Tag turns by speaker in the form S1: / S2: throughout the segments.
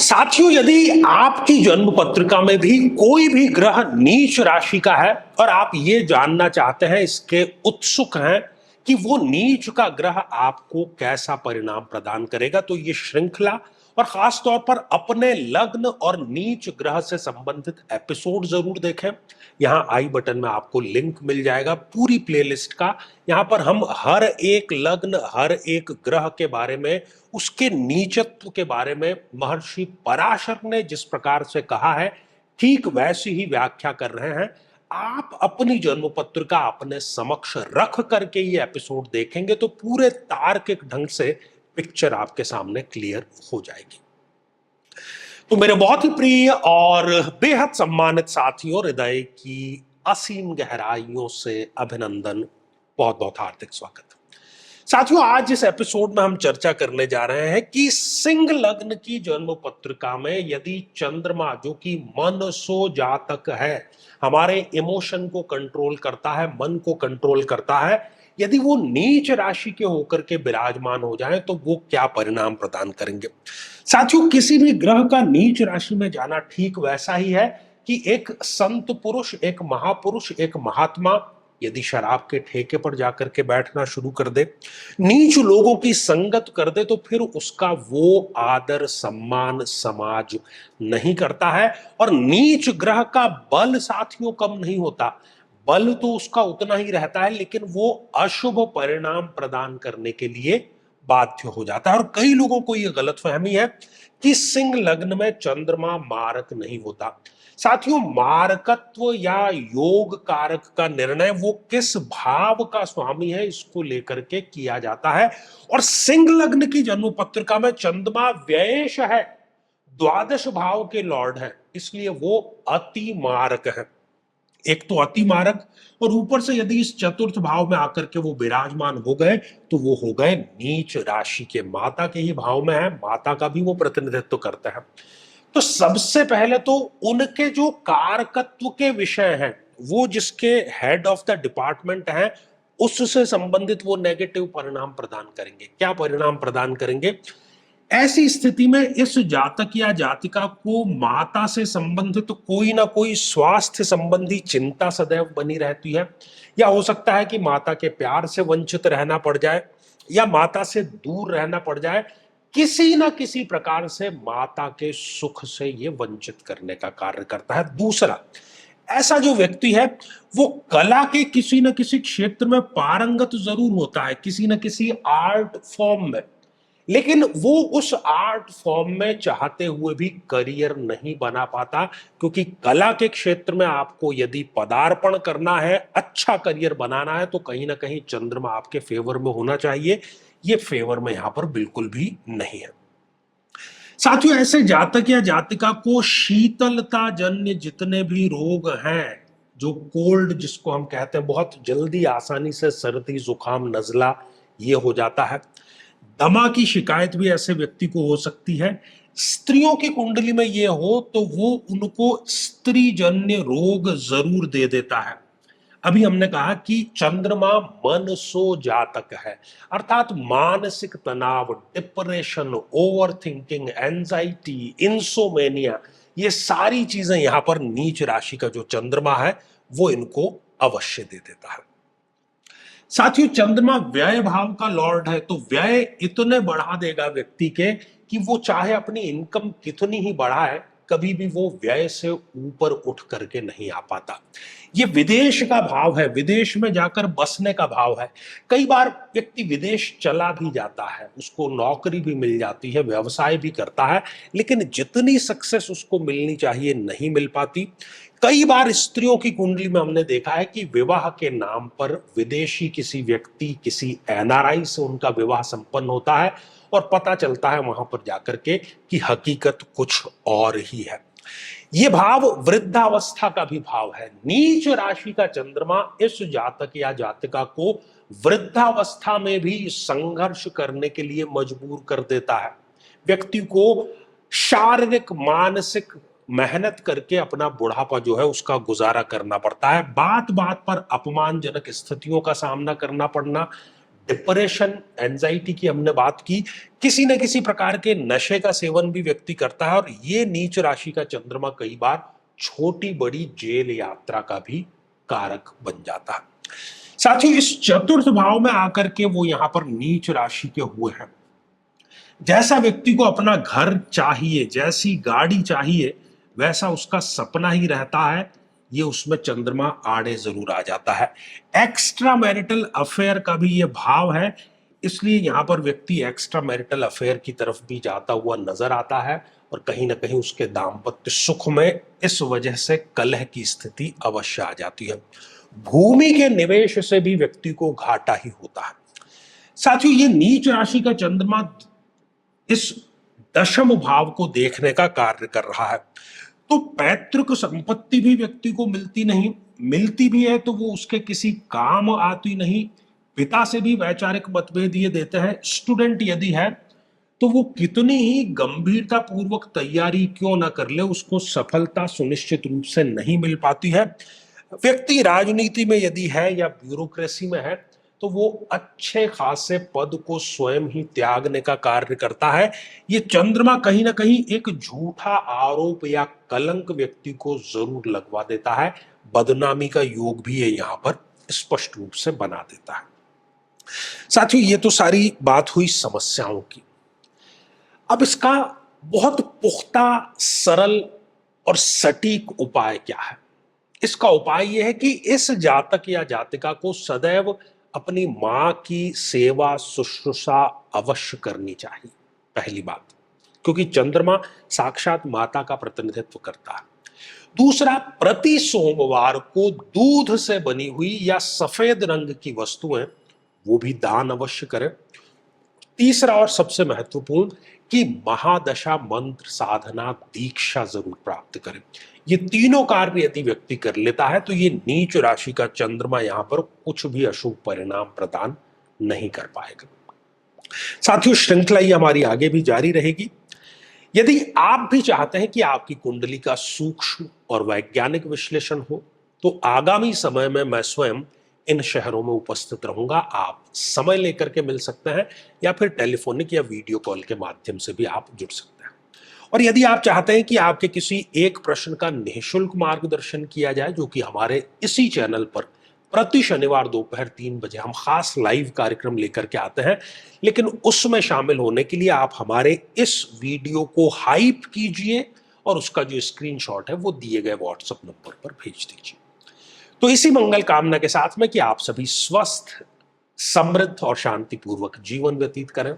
S1: साथियों, यदि आपकी जन्म पत्रिका में भी कोई भी ग्रह नीच राशि का है और आप ये जानना चाहते हैं, इसके उत्सुक हैं कि वो नीच का ग्रह आपको कैसा परिणाम प्रदान करेगा, तो ये श्रृंखला और खास तौर पर अपने लग्न और नीच ग्रह से संबंधित एपिसोड जरूर देखें। यहाँ आई बटन में आपको लिंक मिल जाएगा पूरी प्लेलिस्ट का। यहाँ पर हम हर एक लग्न, हर एक ग्रह के बारे में, उसके नीचत्व के बारे में महर्षि पराशर ने जिस प्रकार से कहा है, ठीक वैसी ही व्याख्या कर रहे हैं। आप अपनी जन्म पत्रिका अपने समक्ष रख करके ये एपिसोड देखेंगे तो पूरे तार्किक ढंग से पिक्चर आपके सामने क्लियर हो जाएगी। तो मेरे बहुत ही प्रिय और बेहद सम्मानित साथियों, हृदय की असीम गहराइयों से अभिनंदन, बहुत बहुत हार्दिक स्वागत। साथियों, आज इस एपिसोड में हम चर्चा करने जा रहे हैं कि सिंह लग्न की जन्म पत्रिका में यदि चंद्रमा, जो कि मन सो जातक है, हमारे इमोशन को कंट्रोल करता है, मन को कंट्रोल करता है, यदि वो नीच राशि के होकर के विराजमान हो जाए तो वो क्या परिणाम प्रदान करेंगे। साथियों, किसी भी ग्रह का नीच राशि में जाना ठीक वैसा ही है कि एक संत पुरुष, एक महापुरुष, एक महात्मा यदि शराब के ठेके पर जाकर के बैठना शुरू कर दे, नीच लोगों की संगत कर दे, तो फिर उसका वो आदर सम्मान समाज नहीं करता है। और नीच ग्रह का बल साथियों कम नहीं होता, बल तो उसका उतना ही रहता है, लेकिन वो अशुभ परिणाम प्रदान करने के लिए बाध्य हो जाता है। और कई लोगों को यह गलतफहमी है कि सिंह लग्न में चंद्रमा मारक नहीं होता। साथियों, मारकत्व या योग कारक का निर्णय वो किस भाव का स्वामी है, इसको लेकर के किया जाता है। और सिंह लग्न की जन्म पत्रिका में चंद्रमा व्ययेश है, द्वादश भाव के लॉर्ड है, इसलिए वो अति मारक है। एक तो अति मारक, और ऊपर से यदि इस चतुर्थ भाव में आकर के वो विराजमान हो गए तो वो हो गए नीच राशि के, माता के ही भाव में है, माता का भी वो प्रतिनिधित्व करता है। तो सबसे पहले तो उनके जो कारकत्व के विषय हैं, वो जिसके हेड ऑफ द डिपार्टमेंट है, उससे संबंधित वो नेगेटिव परिणाम प्रदान करेंगे। क्या परिणाम प्रदान करेंगे? ऐसी स्थिति में इस जातक या जातिका को माता से संबंधित तो कोई ना कोई स्वास्थ्य संबंधी चिंता सदैव बनी रहती है, या हो सकता है कि माता के प्यार से वंचित रहना पड़ जाए, या माता से दूर रहना पड़ जाए। किसी ना किसी प्रकार से माता के सुख से ये वंचित करने का कार्य करता है। दूसरा, ऐसा जो व्यक्ति है वो कला के किसी न किसी क्षेत्र में पारंगत जरूर होता है, किसी न किसी आर्ट फॉर्म में, लेकिन वो उस आर्ट फॉर्म में चाहते हुए भी करियर नहीं बना पाता, क्योंकि कला के क्षेत्र में आपको यदि पदार्पण करना है, अच्छा करियर बनाना है, तो कहीं ना कहीं चंद्रमा आपके फेवर में होना चाहिए। ये फेवर में यहां पर बिल्कुल भी नहीं है। साथियों, ऐसे जातक या जातिका को शीतलता जन्य जितने भी रोग हैं, जो कोल्ड जिसको हम कहते हैं, बहुत जल्दी आसानी से सर्दी जुकाम नजला ये हो जाता है। दमा की शिकायत भी ऐसे व्यक्ति को हो सकती है। स्त्रियों की कुंडली में ये हो तो वो उनको स्त्री जन्य रोग जरूर दे देता है। अभी हमने कहा कि चंद्रमा मन सो जातक है, अर्थात मानसिक तनाव, depression, over thinking, anxiety, insomnia, ये सारी चीजें यहां पर नीच राशि का जो चंद्रमा है वो इनको अवश्य दे देता है। साथियों, चंद्रमा व्यय भाव का लॉर्ड है, तो व्यय इतने बढ़ा देगा व्यक्ति के कि वो चाहे अपनी इनकम कितनी ही बढ़ाए, कभी भी वो व्यय से ऊपर उठ करके नहीं आ पाता। ये विदेश का भाव है, विदेश में जाकर बसने का भाव है। कई बार व्यक्ति विदेश चला भी जाता है, उसको नौकरी भी मिल जाती है, व्यवसाय भी करता है, लेकिन जितनी सक्सेस उसको मिलनी चाहिए नहीं मिल पाती। कई बार स्त्रियों की कुंडली में हमने देखा है कि विवाह के नाम पर विदेशी किसी व्यक्ति, किसी एनआरआई से उनका विवाह संपन्न होता है और पता चलता है वहां पर जाकर के कि हकीकत कुछ और ही है। यह भाव वृद्धावस्था का भी भाव है। नीच राशि का चंद्रमा इस जातक या जातिका को वृद्धावस्था में भी संघर्ष करने के लिए मजबूर कर देता है। व्यक्ति को शारीरिक मानसिक मेहनत करके अपना बुढ़ापा जो है उसका गुजारा करना पड़ता है। बात बात पर अपमानजनक स्थितियों का सामना करना पड़ना, डिप्रेशन, एंजाइटी की हमने बात की, किसी न किसी प्रकार के नशे का सेवन भी व्यक्ति करता है और ये नीच राशि का चंद्रमा कई बार छोटी बड़ी जेल यात्रा का भी कारक बन जाता है। साथियों, इस चतुर्थ भाव में आकर के वो यहां पर नीच राशि के हुए हैं। जैसा व्यक्ति को अपना घर चाहिए, जैसी गाड़ी चाहिए, वैसा उसका सपना ही रहता है, ये उसमें चंद्रमा आड़े जरूर आ जाता है। एक्स्ट्रा मैरिटल अफेयर का भी ये भाव है, इसलिए यहां पर व्यक्ति एक्स्ट्रा मैरिटल अफेयर की तरफ भी जाता हुआ नजर आता है और कहीं ना कहीं उसके दाम्पत्य सुख में इस वजह से कलह की स्थिति अवश्य आ जाती है। भूमि के निवेश से भी व्यक्ति को घाटा ही होता है। साथियों, ये नीच राशि का चंद्रमा इस दशम भाव को देखने का कार्य कर रहा है, तो पैतृक संपत्ति भी व्यक्ति को मिलती नहीं, मिलती भी है तो वो उसके किसी काम आती नहीं। पिता से भी वैचारिक मतभेद ये देते हैं। स्टूडेंट यदि है तो वो कितनी ही गंभीरता पूर्वक तैयारी क्यों ना कर ले, उसको सफलता सुनिश्चित रूप से नहीं मिल पाती है। व्यक्ति राजनीति में यदि है या ब्यूरोक्रेसी में है तो वो अच्छे खासे पद को स्वयं ही त्यागने का कार्य करता है। ये चंद्रमा कहीं ना कहीं एक झूठा आरोप या कलंक व्यक्ति को जरूर लगवा देता है। बदनामी का योग भी ये यहां पर स्पष्ट रूप से बना देता है। साथियों, ये तो सारी बात हुई समस्याओं की। अब इसका बहुत पुख्ता, सरल और सटीक उपाय क्या है? इसका उपाय यह है कि इस जातक या जातिका को सदैव अपनी मां की सेवा शुश्रूषा अवश्य करनी चाहिए, पहली बात, क्योंकि चंद्रमा साक्षात माता का प्रतिनिधित्व करता है। दूसरा, प्रति सोमवार को दूध से बनी हुई या सफेद रंग की वस्तुएं वो भी दान अवश्य करें। तीसरा और सबसे महत्वपूर्ण कि महादशा मंत्र साधना दीक्षा जरूर प्राप्त करें। ये तीनों कार्य यदि व्यक्ति कर लेता है तो ये नीच राशि का चंद्रमा यहां पर कुछ भी अशुभ परिणाम प्रदान नहीं कर पाएगा। साथियों, श्रृंखला ये हमारी आगे भी जारी रहेगी। यदि आप भी चाहते हैं कि आपकी कुंडली का सूक्ष्म और वैज्ञानिक विश्लेषण हो तो आगामी समय में मैं स्वयं इन शहरों में उपस्थित रहूंगा। आप समय लेकर के मिल सकते हैं या फिर टेलीफोनिक या वीडियो कॉल के माध्यम से भी आप जुड़ सकते हैं। और यदि आप चाहते हैं कि आपके किसी एक प्रश्न का निःशुल्क मार्गदर्शन किया जाए, जो कि हमारे इसी चैनल पर प्रति शनिवार दोपहर 3 बजे हम खास लाइव कार्यक्रम लेकर के आते हैं, लेकिन उसमें शामिल होने के लिए आप हमारे इस वीडियो को हाइप कीजिए और उसका जो स्क्रीनशॉट है वो दिए गए व्हाट्सएप नंबर पर भेज दीजिए। तो इसी मंगल कामना के साथ में कि आप सभी स्वस्थ, समृद्ध और शांतिपूर्वक जीवन व्यतीत करें।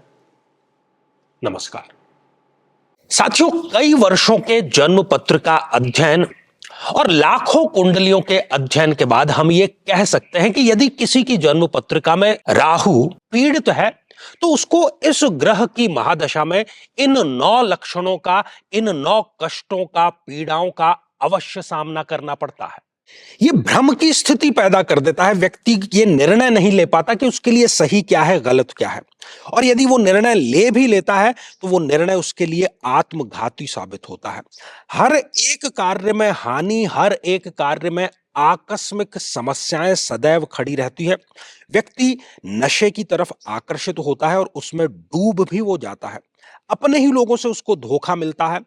S1: नमस्कार। साथियों, कई वर्षों के जन्म पत्र का अध्ययन और लाखों कुंडलियों के अध्ययन के बाद हम ये कह सकते हैं कि यदि किसी की जन्म पत्रिका में राहु पीड़ित है तो उसको इस ग्रह की महादशा में इन 9 लक्षणों का, इन 9 कष्टों का, पीड़ाओं का अवश्य सामना करना पड़ता है। ये भ्रम की स्थिति पैदा कर देता है। व्यक्ति ये निर्णय नहीं ले पाता कि उसके लिए सही क्या है, गलत क्या है, और यदि वो निर्णय ले भी लेता है तो वो निर्णय उसके लिए आत्मघाती साबित होता है। हर एक कार्य में हानि, हर एक कार्य में आकस्मिक समस्याएं सदैव खड़ी रहती है। व्यक्ति नशे की तरफ आकर्षित होता है और उसमें डूब भी वो जाता है। अपने ही लोगों से उसको धोखा मिलता है।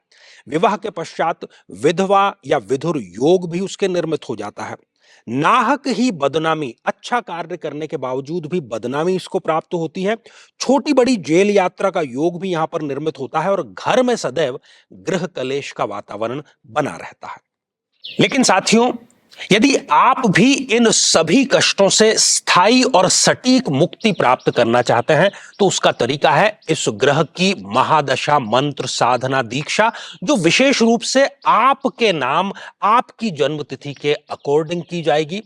S1: विवाह के पश्चात विधवा या विधुर योग भी उसके निर्मित हो जाता है। नाहक ही बदनामी, अच्छा कार्य करने के बावजूद भी बदनामी इसको प्राप्त होती है। छोटी बड़ी जेल यात्रा का योग भी यहां पर निर्मित होता है और घर में सदैव गृह कलेश का वातावरण बना रहता है। लेकिन साथियों, यदि आप भी इन सभी कष्टों से स्थायी और सटीक मुक्ति प्राप्त करना चाहते हैं तो उसका तरीका है इस ग्रह की महादशा मंत्र साधना दीक्षा, जो विशेष रूप से आपके नाम, आपकी जन्मतिथि के अकॉर्डिंग की जाएगी।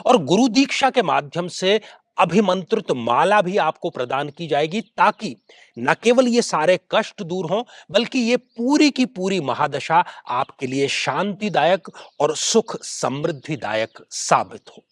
S1: और गुरु दीक्षा के माध्यम से अभिमंत्रित माला भी आपको प्रदान की जाएगी, ताकि न केवल ये सारे कष्ट दूर हों बल्कि ये पूरी की पूरी महादशा आपके लिए शांतिदायक और सुख समृद्धिदायक साबित हो।